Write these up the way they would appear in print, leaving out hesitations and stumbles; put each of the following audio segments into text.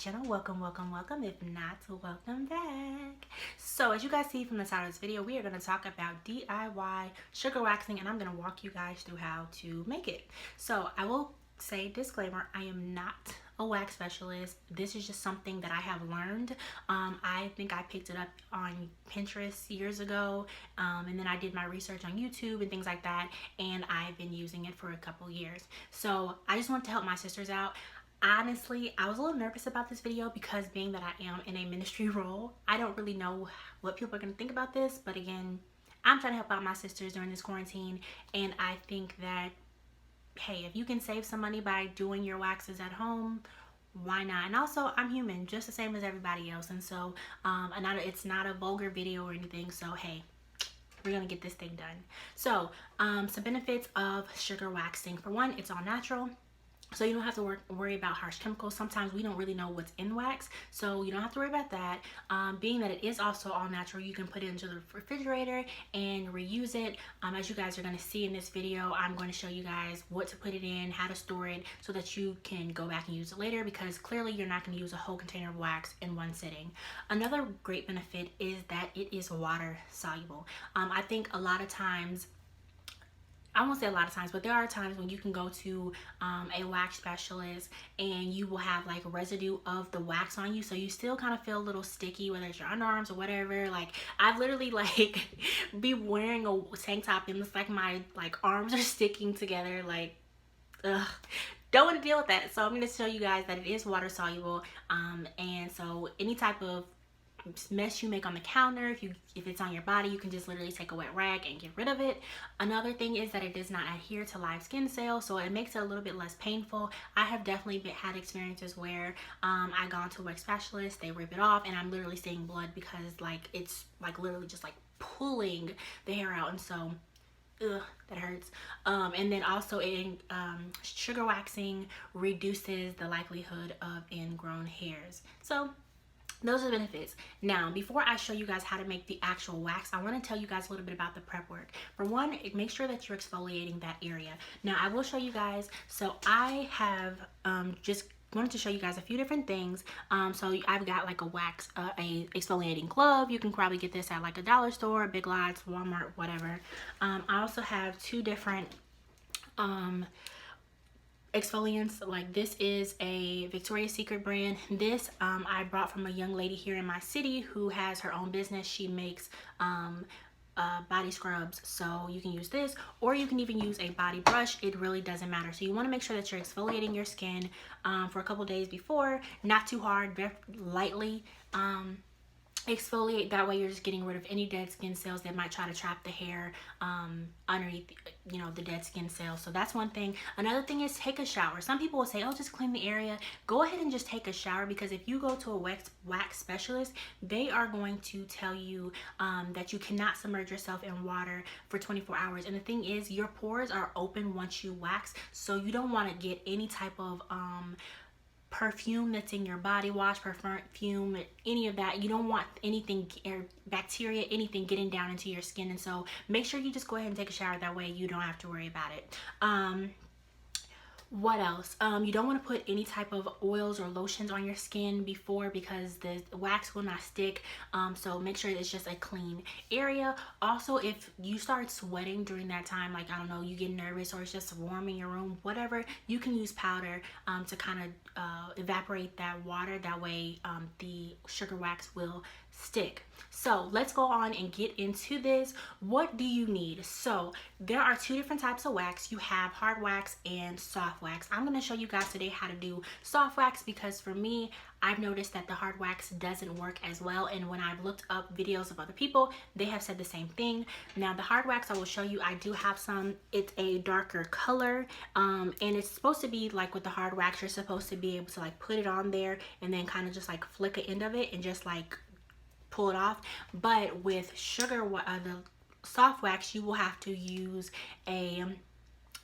channel. Welcome. If not, welcome back. So as you guys see from the title of this video, we are going to talk about DIY sugar waxing, and I'm going to walk you guys through how to make it. So I will say, disclaimer, I am not a wax specialist. This is just something that I have learned. I think I picked it up on Pinterest years ago, and then I did my research on YouTube and things like that, and I've been using it for a couple years. So I just want to help my sisters out. Honestly, I was a little nervous about this video because being that I am in a ministry role, I don't really know what people are going to think about this, but again, I'm trying to help out my sisters during this quarantine, and I think that, hey, if you can save some money by doing your waxes at home, why not? And also, I'm human just the same as everybody else, and so it's not a vulgar video or anything, so hey, we're gonna get this thing done. So some benefits of sugar waxing: for one, it's all natural, so you don't have to worry about harsh chemicals. Sometimes we don't really know what's in wax, so you don't have to worry about that. Being that it is also all natural, you can put it into the refrigerator and reuse it. As you guys are going to see in this video, I'm going to show you guys what to put it in, how to store it, so that you can go back and use it later, because clearly you're not going to use a whole container of wax in one sitting. Another great benefit is that it is water soluble. I think a lot of times, I won't say a lot of times, but there are times when you can go to a wax specialist and you will have like residue of the wax on you, so you still kind of feel a little sticky, whether it's your underarms or whatever. Like, I've literally like be wearing a tank top and it's like my arms are sticking together. Like, ugh, don't want to deal with that. So I'm going to show you guys that it is water soluble, and so any type of mess you make on the counter, if it's on your body, you can just literally take a wet rag and get rid of it. Another thing is that it does not adhere to live skin cells, so it makes it a little bit less painful. I have definitely had experiences where I gone to a wax specialist, they rip it off, and I'm literally seeing blood because it's literally just pulling the hair out, and so ugh, that hurts. And then also sugar waxing reduces the likelihood of ingrown hairs. So those are the benefits. Now, before I show you guys how to make the actual wax, I want to tell you guys a little bit about the prep work. For one, make sure that you're exfoliating that area. Now, I will show you guys. So I have just wanted to show you guys a few different things. So I've got like a wax, a exfoliating glove. You can probably get this at like a dollar store, Big Lots, Walmart, whatever. I also have two different exfoliants. Like, this is a Victoria's Secret brand. This I brought from a young lady here in my city who has her own business. She makes body scrubs, so you can use this, or you can even use a body brush. It really doesn't matter. So you want to make sure that you're exfoliating your skin for a couple days before, not too hard, very lightly. Exfoliate, that way you're just getting rid of any dead skin cells that might try to trap the hair underneath, the dead skin cells. So that's one thing. Another thing is take a shower. Some people will say, oh, just clean the area. Go ahead and just take a shower, because if you go to a wax specialist, they are going to tell you that you cannot submerge yourself in water for 24 hours. And the thing is, your pores are open once you wax, so you don't want to get any type of perfume that's in your body wash, perfume, any of that. You don't want anything, bacteria, anything getting down into your skin. And so make sure you just go ahead and take a shower. That way you don't have to worry about it. What else? You don't want to put any type of oils or lotions on your skin before, because the wax will not stick. So make sure it's just a clean area. Also, if you start sweating during that time, like, I don't know, you get nervous or it's just warm in your room, whatever, you can use powder to kind of evaporate that water. That way the sugar wax will stick. So let's go on and get into this. What do you need? So there are two different types of wax. You have hard wax and soft wax. I'm going to show you guys today how to do soft wax, because for me, I've noticed that the hard wax doesn't work as well, and when I've looked up videos of other people, they have said the same thing. Now, the hard wax, I will show you, I do have some. It's a darker color, and it's supposed to be like, with the hard wax, you're supposed to be able to put it on there and then kind of just flick the end of it and just pull it off. But with the soft wax, you will have to use a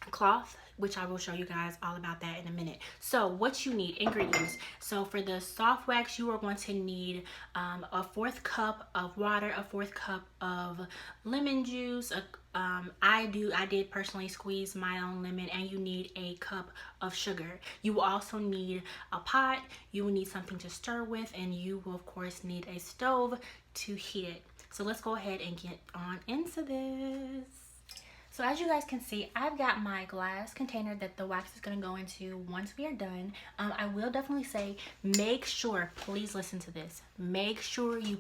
cloth, which I will show you guys all about that in a minute. So what you need, ingredients. So for the soft wax, you are going to need a 1/4 cup of water, a 1/4 cup of lemon juice. I did personally squeeze my own lemon, and you need a cup of sugar. You will also need a pot. You will need something to stir with, and you will of course need a stove to heat it. So let's go ahead and get on into this. So as you guys can see, I've got my glass container that the wax is going to go into once we are done. I will definitely say, make sure, please listen to this. Make sure you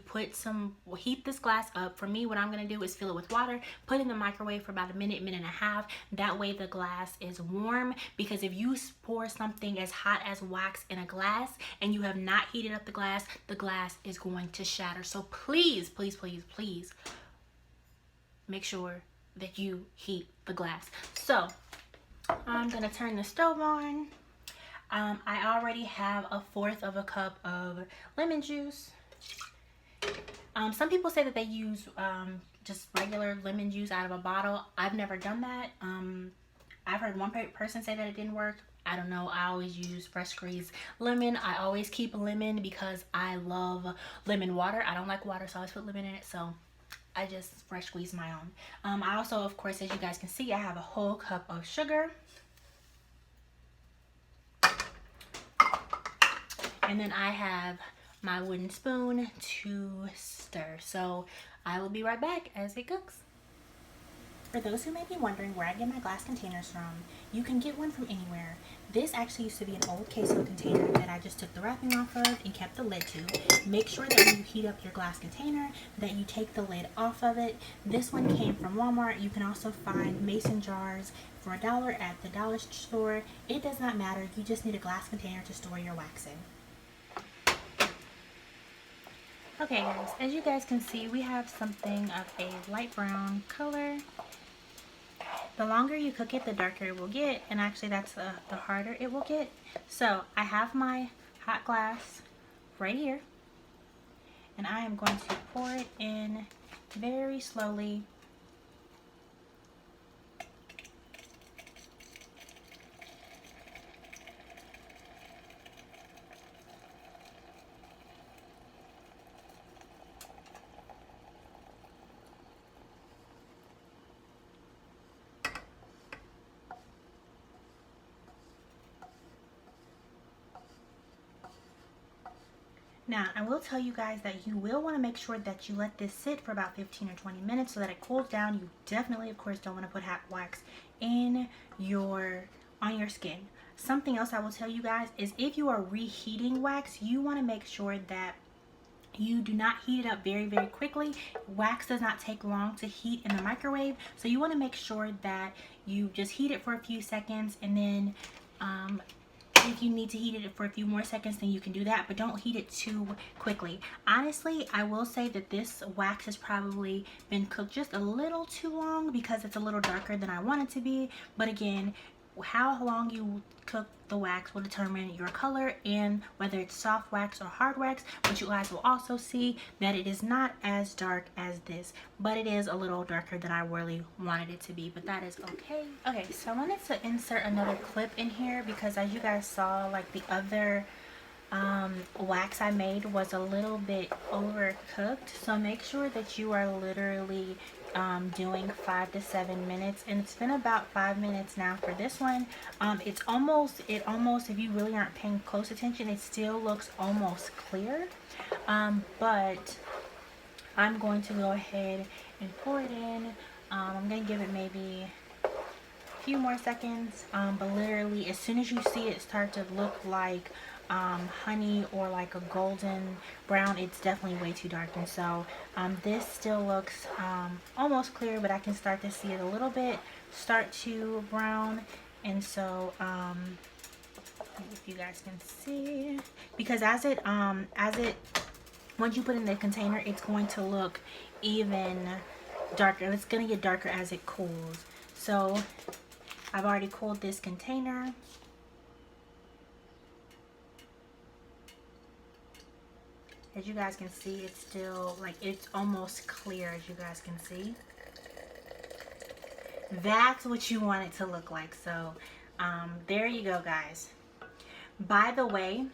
heat this glass up. For me, what I'm going to do is fill it with water, put it in the microwave for about a minute, minute and a half. That way the glass is warm, because if you pour something as hot as wax in a glass and you have not heated up the glass is going to shatter. So please, please, please, please make sure that you heat the glass. So I'm gonna turn the stove on. I already have a 1/4 cup of lemon juice. Some people say that they use just regular lemon juice out of a bottle. I've never done that. I've heard one person say that it didn't work. I don't know. I always use fresh squeezed lemon. I always keep lemon because I love lemon water. I don't like water, so I always put lemon in it. So I just fresh squeeze my own. I also, of course, as you guys can see, I have a whole cup of sugar. And then I have my wooden spoon to stir. So I will be right back as it cooks. For those who may be wondering where I get my glass containers from, you can get one from anywhere. This actually used to be an old queso container that I just took the wrapping off of and kept the lid to. Make sure that when you heat up your glass container that you take the lid off of it. This one came from Walmart. You can also find mason jars for $1 at the dollar store. It does not matter. You just need a glass container to store your wax in. Okay guys, as you guys can see, we have something of a light brown color. The longer you cook it, the darker it will get, and actually that's the harder it will get. So I have my hot glass right here, and I am going to pour it in very slowly. Now, I will tell you guys that you will want to make sure that you let this sit for about 15 or 20 minutes so that it cools down. You definitely, of course, don't want to put hot wax on your skin. Something else I will tell you guys is if you are reheating wax, you want to make sure that you do not heat it up very, very quickly. Wax does not take long to heat in the microwave, so you want to make sure that you just heat it for a few seconds, and then if you need to heat it for a few more seconds, then you can do that, but don't heat it too quickly. Honestly, I will say that this wax has probably been cooked just a little too long because it's a little darker than I want it to be. But again, how long you cook the wax will determine your color and whether it's soft wax or hard wax. But you guys will also see that it is not as dark as this, but it is a little darker than I really wanted it to be, but that is okay. Okay, so I wanted to insert another clip in here because as you guys saw, like the other wax I made was a little bit overcooked. So make sure that you are literally doing 5 to 7 minutes, and it's been about 5 minutes now for this one. It almost, if you really aren't paying close attention, it still looks almost clear, but I'm going to go ahead and pour it in. I'm going to give it maybe a few more seconds, but literally as soon as you see it start to look like honey or like a golden brown, it's definitely way too dark. And so this still looks almost clear, but I can start to see it a little bit start to brown. And so if you guys can see, because as it once you put it in the container, it's going to look even darker. It's going to get darker as it cools. So I've already cooled this container. As you guys can see, it's still like, it's almost clear, as you guys can see. That's what you want it to look like. So there you go, guys. By the way,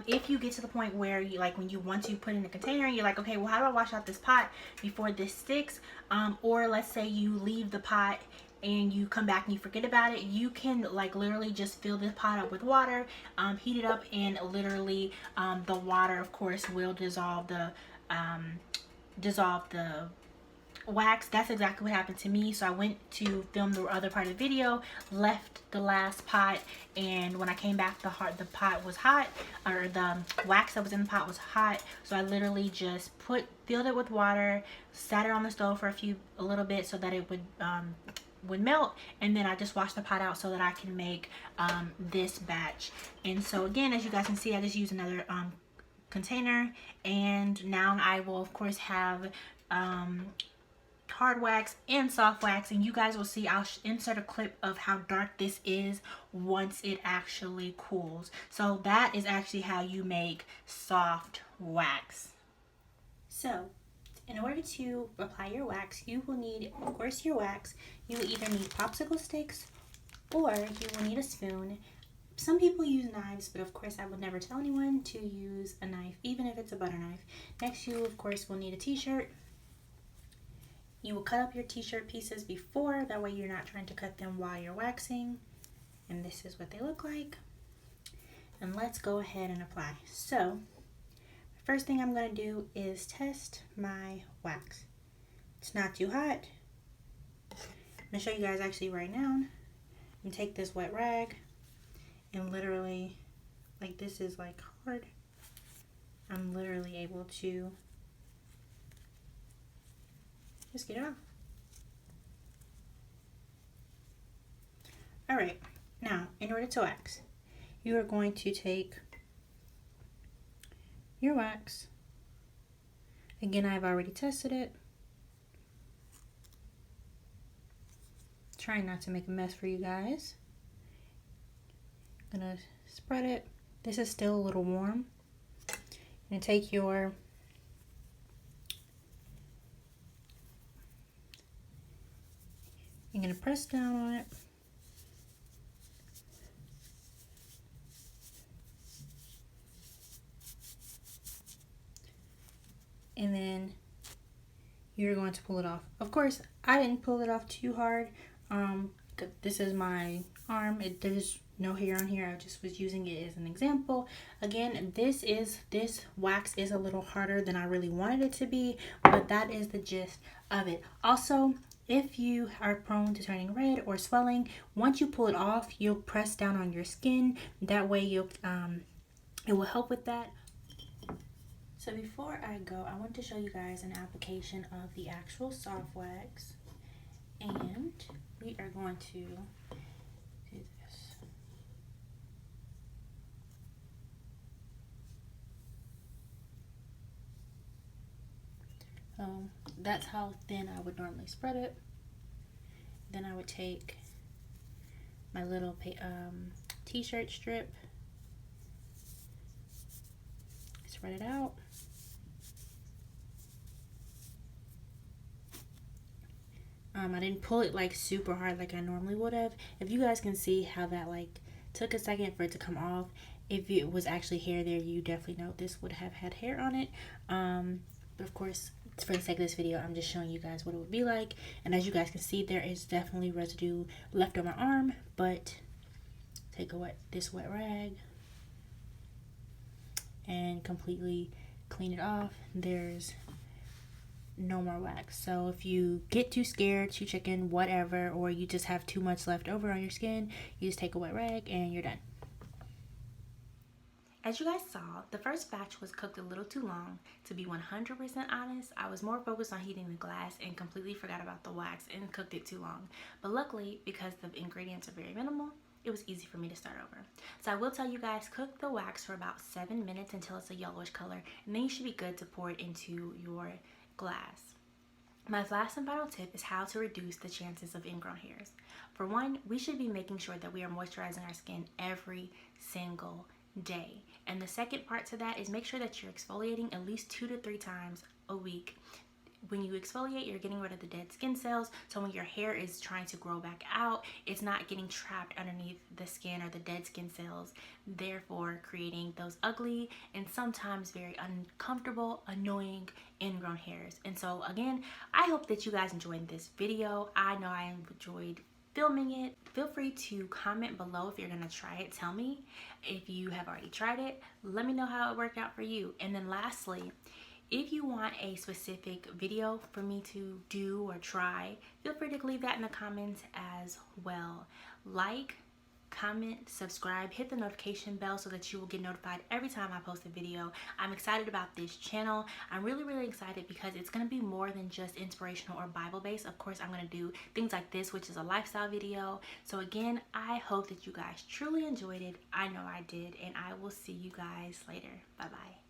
if you get to the point where you like when you want to put in a container and you're like, okay, well, how do I wash out this pot before this sticks? Or let's say you leave the pot and you come back and you forget about it, you can like literally just fill the pot up with water, heat it up, and literally the water, of course, will dissolve the wax. That's exactly what happened to me. So I went to film the other part of the video, left the last pot, and when I came back, the pot was hot, or the wax that was in the pot was hot. So I literally just filled it with water, sat it on the stove for a little bit so that it would melt, and then I just washed the pot out so that I can make this batch. And so again, as you guys can see, I just used another container, and now I will of course have hard wax and soft wax, and you guys will see. I'll insert a clip of how dark this is once it actually cools. So that is actually how you make soft wax. So in order to apply your wax, you will need, of course, your wax. You will either need popsicle sticks or you will need a spoon. Some people use knives, but of course I would never tell anyone to use a knife, even if it's a butter knife. Next, you of course will need a t-shirt. You will cut up your t-shirt pieces before, that way you're not trying to cut them while you're waxing. And this is what they look like. And let's go ahead and apply. So, first thing I'm going to do is test my wax. It's not too hot. I'm going to show you guys actually right now. And take this wet rag and literally, like this is like hard. I'm literally able to just get it off. Alright, now in order to wax, you are going to take your wax. Again, I've already tested it. Trying not to make a mess for you guys. I'm gonna spread it. This is still a little warm. And take your I'm going to press down on it. And then you're going to pull it off. Of course, I didn't pull it off too hard. This is my arm. There's no hair on here. I just was using it as an example. Again, this wax is a little harder than I really wanted it to be, but that is the gist of it. Also, if you are prone to turning red or swelling, once you pull it off, you'll press down on your skin. That way it will help with that. So before I go, I want to show you guys an application of the actual soft wax. And we are going to do this. That's how thin I would normally spread it. Then I would take my little t-shirt strip, spread it out. I didn't pull it like super hard like I normally would have. If you guys can see how that like took a second for it to come off. If it was actually hair there, you definitely know this would have had hair on it. But of course, for the sake of this video, I'm just showing you guys what it would be like. And as you guys can see, there is definitely residue left on my arm. But take this wet rag and completely clean it off. There's no more wax. So if you get too scared, too chicken, whatever, or you just have too much left over on your skin, you just take a wet rag and you're done. As you guys saw, the first batch was cooked a little too long. To be 100% honest, I was more focused on heating the glass and completely forgot about the wax and cooked it too long. But luckily, because the ingredients are very minimal, it was easy for me to start over. So I will tell you guys, cook the wax for about 7 minutes until it's a yellowish color, and then you should be good to pour it into your glass. My last and final tip is how to reduce the chances of ingrown hairs. For one, we should be making sure that we are moisturizing our skin every single day. And the second part to that is make sure that you're exfoliating at least 2 to 3 times a week. when you exfoliate, you're getting rid of the dead skin cells. So when your hair is trying to grow back out, it's not getting trapped underneath the skin or the dead skin cells, therefore creating those ugly and sometimes very uncomfortable, annoying ingrown hairs. And so again, I hope that you guys enjoyed this video. I know I enjoyed filming it. Feel free to comment below if you're gonna try it. Tell me if you have already tried it. Let me know how it worked out for you. And then lastly, if you want a specific video for me to do or try, feel free to leave that in the comments as well. Like, comment, subscribe, hit the notification bell so that you will get notified every time I post a video. I'm excited about this channel. I'm really excited because it's going to be more than just inspirational or Bible based. Of course, I'm going to do things like this, which is a lifestyle video. So again, I hope that you guys truly enjoyed it. I know I did, and I will see you guys later. Bye bye.